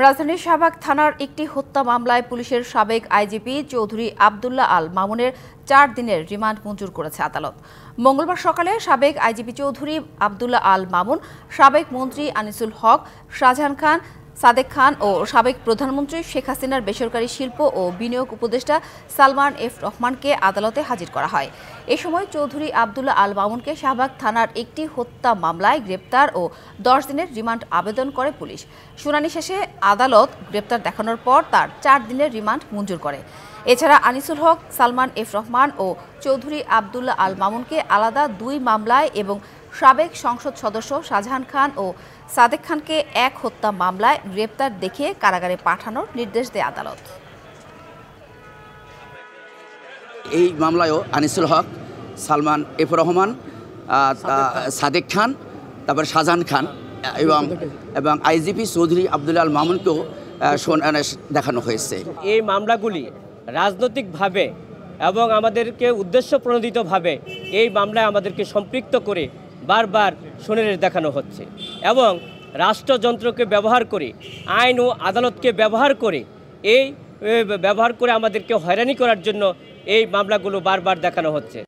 রাজধানীর শাহবাগ থানার একটি হত্যা মামলায় পুলিশের সাবেক আইজিপি চৌধুরী আব্দুল্লাহ আল মামুনের ৪ দিনের রিমান্ড মঞ্জুর করেছে আদালত। মঙ্গলবার সকালে সাবেক আইজিপি চৌধুরী আব্দুল্লাহ আল মামুন, সাবেক মন্ত্রী আনিসুল হক, শাহজাহান খান, সাদেক খান ও সাবেক প্রধানমন্ত্রী শেখ হাসিনার বেসরকারি শিল্প ও বিনিয়োগ উপদেষ্টা সালমান এফ রহমানকে আদালতে হাজির করা হয়। এ সময় চৌধুরী আব্দুল্লাহ আল মামুনকে শাহবাগ থানার একটি হত্যা মামলায় গ্রেপ্তার ও ১০ দিনের রিমান্ড আবেদন করে পুলিশ। শুনানি শেষে আদালত গ্রেপ্তার দেখানোর পর তার ৪ দিনের রিমান্ড মঞ্জুর করে। এছাড়া আনিসুল হক, সালমান এফ রহমান ও চৌধুরী আব্দুল্লাহ আল মামুনকে আলাদা ২ মামলায় এবং সাবেক সংসদ সদস্য শাহজাহান খান ও সাদেক খানকে এক হত্যা মামলায় গ্রেপ্তার দেখিয়ে কারাগারে পাঠানোর নির্দেশ দেয় আদালত। এই মামলায়ও আনিসুল হক, সালমান এফ রহমান, সাদেক খান, তারপর শাহজাহান খান এবং আইজিপি চৌধুরী আব্দুল্লাহ আল মামুনকেও দেখানো হয়েছে। এই মামলাগুলি রাজনৈতিকভাবে এবং আমাদেরকে উদ্দেশ্য প্রণোদিতভাবে এই মামলায় আমাদেরকে সম্পৃক্ত করে বারবার শুনানি দেখানো হচ্ছে এবং রাষ্ট্রযন্ত্রকে ব্যবহার করে, আইন ও আদালতকে ব্যবহার করে আমাদেরকে হয়রানি করার জন্য এই মামলাগুলো বারবার দেখানো হচ্ছে।